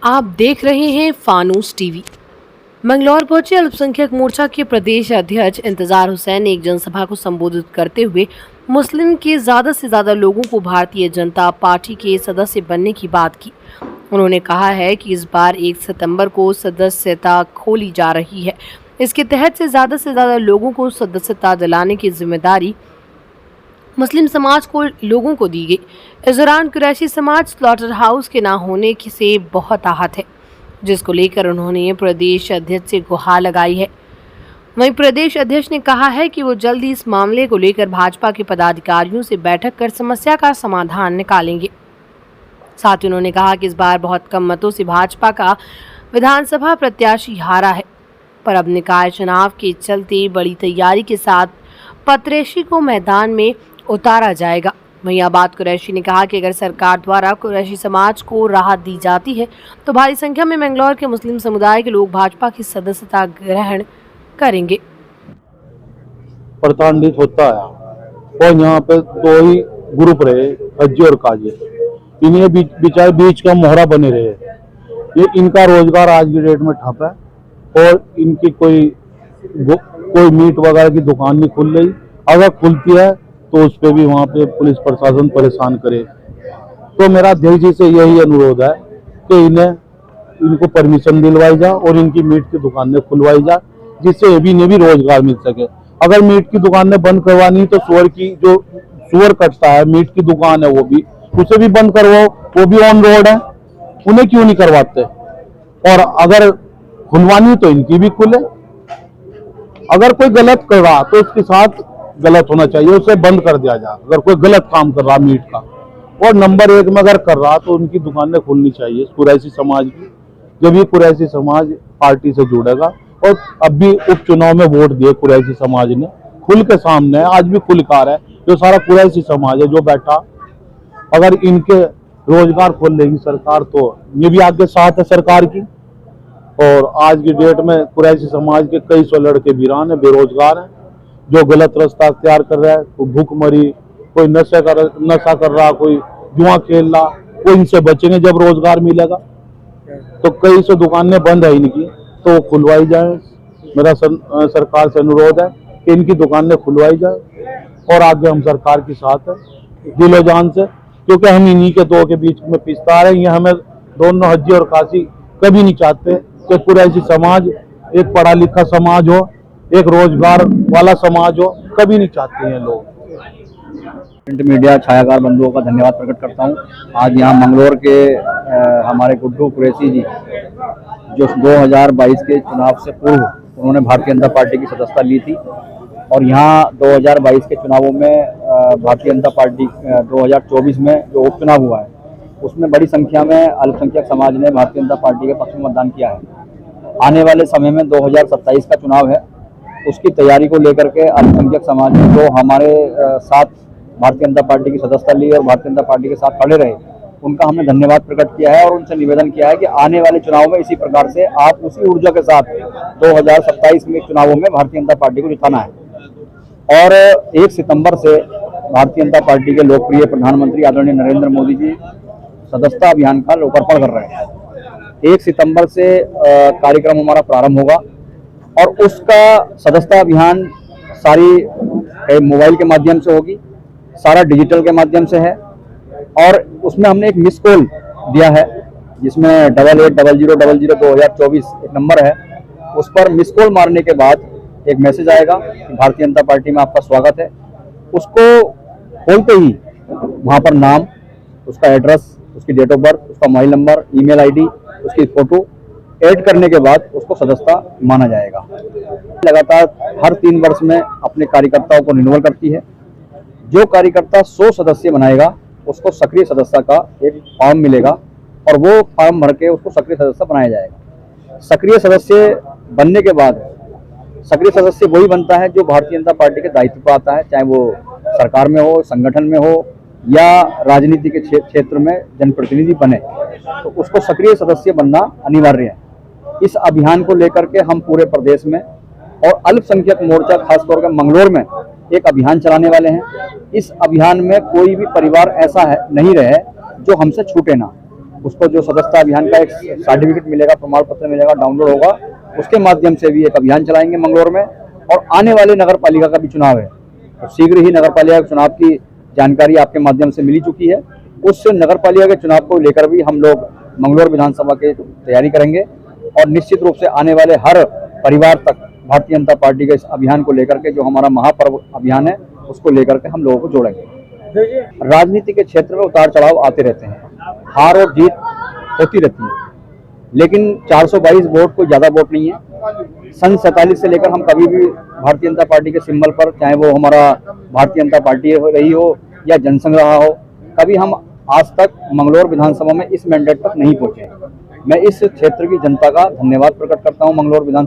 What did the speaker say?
आप देख रहे हैं फानूस टीवी। मंगलौर पहुंचे अल्पसंख्यक मोर्चा के प्रदेश अध्यक्ष इंतजार हुसैन ने एक जनसभा को संबोधित करते हुए मुस्लिम के ज्यादा से ज्यादा लोगों को भारतीय जनता पार्टी के सदस्य बनने की बात की। उन्होंने कहा है कि इस बार 1 सितंबर को सदस्यता खोली जा रही है। इसके तहत से ज्यादा लोगों को सदस्यता दिलाने की जिम्मेदारी मुस्लिम समाज को लोगों को दी गई। इस दौरान कुरैशी समाज स्लॉटर हाउस के न होने से बहुत आहत है, जिसको लेकर उन्होंने प्रदेश अध्यक्ष से गुहार लगाई है। वहीं प्रदेश अध्यक्ष ने कहा है कि वो जल्दी इस मामले को लेकर भाजपा के पदाधिकारियों से बैठक कर समस्या का समाधान निकालेंगे। साथ ही उन्होंने कहा कि इस बार बहुत कम मतों से भाजपा का विधानसभा प्रत्याशी हारा है, पर अब निकाय चुनाव के चलते बड़ी तैयारी के साथ पत्रेशी को मैदान में उतारा जाएगा। वहीं आबाद कुरैशी ने कहा कि अगर सरकार द्वारा कुरैशी समाज को राहत दी जाती है तो भारी संख्या में मंगलौर के मुस्लिम समुदाय के लोग भाजपा की सदस्यता ग्रहण करेंगे। प्रताड़ित होता है और यहाँ पे दो ही ग्रुप रहे, हज्जी और काजी। इन्हें बेचारे बीच का मोहरा बने रहे। ये इनका रोजगार आज की डेट में ठप है और इनकी कोई मीट वगैरह की दुकान नहीं खुल रही। अगर खुलती है तो उस पर भी वहाँ पे पुलिस प्रशासन परेशान करे। तो मेरा अध्यक्ष जी से यही अनुरोध है कि इनको परमिशन दिलवाई जाए और इनकी मीट की दुकानें खुलवाई जाए, जिससे इन्हें भी रोजगार मिल सके। अगर मीट की दुकानें बंद करवानी तो सुअर कटता है, मीट की दुकान है, वो भी उसे भी बंद करवाओ, वो भी ऑन रोड है, उन्हें क्यों नहीं करवाते? और अगर खुलवानी तो इनकी भी खुले। अगर कोई गलत कर रहा तो उसके साथ गलत होना चाहिए, उसे बंद कर दिया जाए। अगर कोई गलत काम कर रहा मीट का, और नंबर 1 में अगर कर रहा तो उनकी दुकानें खुलनी चाहिए कुरैशी समाज की। जब ये कुरैशी समाज पार्टी से जुड़ेगा, और अब भी उपचुनाव में वोट दिए कुरैशी समाज ने, खुल के सामने है, आज भी खुलकार है, जो सारा कुरैशी समाज है जो बैठा। अगर इनके रोजगार खोल लेगी सरकार तो ये भी आगे साथ है सरकार की। और आज की डेट में कुरैशी समाज के कई सौ लड़के वीरान है, बेरोजगार हैं, जो गलत रास्ता अख्तियार कर रहा है। कोई भूखमरी, कोई नशा कर रहा, कोई जुआ खेल रहा, वो इनसे बचेंगे जब रोजगार मिलेगा। तो कई सौ दुकानें बंद है इनकी, तो खुलवाई जाए। मेरा सरकार से अनुरोध है कि इनकी दुकानें खुलवाई जाए और आगे हम सरकार के साथ है दिलो जान से, क्योंकि हम इन्हीं के दो के बीच में पिसता रहे। ये हमें दोनों हज्जी और काशी कभी नहीं चाहते कि कुरैशी समाज एक पढ़ा लिखा समाज हो, एक रोजगार वाला समाज हो, कभी नहीं चाहते हैं लोग। प्रिंट मीडिया छायाकार बंधुओं का धन्यवाद प्रकट करता हूं। आज यहाँ मंगलौर के हमारे गुड्डू कुरैशी जी, जो 2022 के चुनाव से पूर्व उन्होंने भारतीय जनता पार्टी की सदस्यता ली थी, और यहाँ 2022 के चुनावों में भारतीय जनता पार्टी 2024 में जो उपचुनाव हुआ है उसमें बड़ी संख्या में अल्पसंख्यक समाज ने भारतीय जनता पार्टी के पक्ष में मतदान किया है। आने वाले समय में 2027 का चुनाव है, उसकी तैयारी को लेकर के अल्पसंख्यक समाज ने जो हमारे साथ भारतीय जनता पार्टी की सदस्यता ली और भारतीय जनता पार्टी के साथ खड़े रहे, उनका हमने धन्यवाद प्रकट किया है और उनसे निवेदन किया है कि आने वाले चुनाव में इसी प्रकार से आप उसी ऊर्जा के साथ 2027 में चुनावों में भारतीय जनता पार्टी को जिताना है। और 1 सितंबर से भारतीय जनता पार्टी के लोकप्रिय प्रधानमंत्री आदरणीय नरेंद्र मोदी जी सदस्यता अभियान का लोकार्पण कर रहे हैं। 1 सितंबर से कार्यक्रम हमारा प्रारंभ होगा और उसका सदस्यता अभियान सारी मोबाइल के माध्यम से होगी, सारा डिजिटल के माध्यम से है। और उसमें हमने एक मिस कॉल दिया है, जिसमें 8800002024 एक नंबर है। उस पर मिस कॉल मारने के बाद एक मैसेज आएगा कि भारतीय जनता पार्टी में आपका स्वागत है। उसको खोलते ही वहाँ पर नाम, उसका एड्रेस, उसकी डेट ऑफ बर्थ, उसका मोबाइल नंबर, ईमेल आईडी, उसकी फोटो ऐड करने के बाद उसको सदस्यता माना जाएगा। लगातार हर 3 वर्ष में अपने कार्यकर्ताओं को रिन्यूअल करती है। जो कार्यकर्ता 100 सदस्य बनाएगा उसको सक्रिय सदस्य का एक फॉर्म मिलेगा और वो फॉर्म भर के उसको सक्रिय सदस्य बनाया जाएगा। सक्रिय सदस्य बनने के बाद सक्रिय सदस्य वही बनता है जो भारतीय जनता पार्टी के दायित्व पर आता है, चाहे वो सरकार में हो, संगठन में हो या राजनीति के क्षेत्र में जनप्रतिनिधि बने, तो उसको सक्रिय सदस्य बनना अनिवार्य है। इस अभियान को लेकर के हम पूरे प्रदेश में और अल्पसंख्यक मोर्चा खासतौर पर मंगलौर में एक अभियान चलाने वाले हैं। इस अभियान में कोई भी परिवार ऐसा नहीं रहे जो हमसे छूटे ना। उसको जो सदस्यता अभियान का एक सर्टिफिकेट मिलेगा, प्रमाण पत्र मिलेगा, डाउनलोड होगा, उसके माध्यम से भी एक अभियान चलाएंगे मंगलौर में। और आने वाले नगर पालिका का भी चुनाव है, तो शीघ्र ही नगर पालिका के चुनाव की जानकारी आपके माध्यम से मिली चुकी है। उस नगर पालिका के चुनाव को लेकर भी हम लोग मंगलौर विधानसभा की तैयारी करेंगे और निश्चित रूप से आने वाले हर परिवार तक भारतीय जनता पार्टी के इस अभियान को लेकर के, जो हमारा महापर्व अभियान है, उसको लेकर के हम लोगों को जोड़ेंगे। राजनीति के क्षेत्र में उतार चढ़ाव आते रहते हैं, हार और जीत होती रहती है, लेकिन 422 वोट कोई ज़्यादा वोट नहीं है। सन 47 से लेकर हम कभी भी भारतीय जनता पार्टी के सिंबल पर, चाहे वो हमारा भारतीय जनता पार्टी रही हो या जनसंघ रहा हो, कभी हम आज तक मंगलौर विधानसभा में इस मैंडेट तक नहीं पहुंचे। मैं इस क्षेत्र की जनता का धन्यवाद प्रकट करता हूं मंगलौर विधानसभा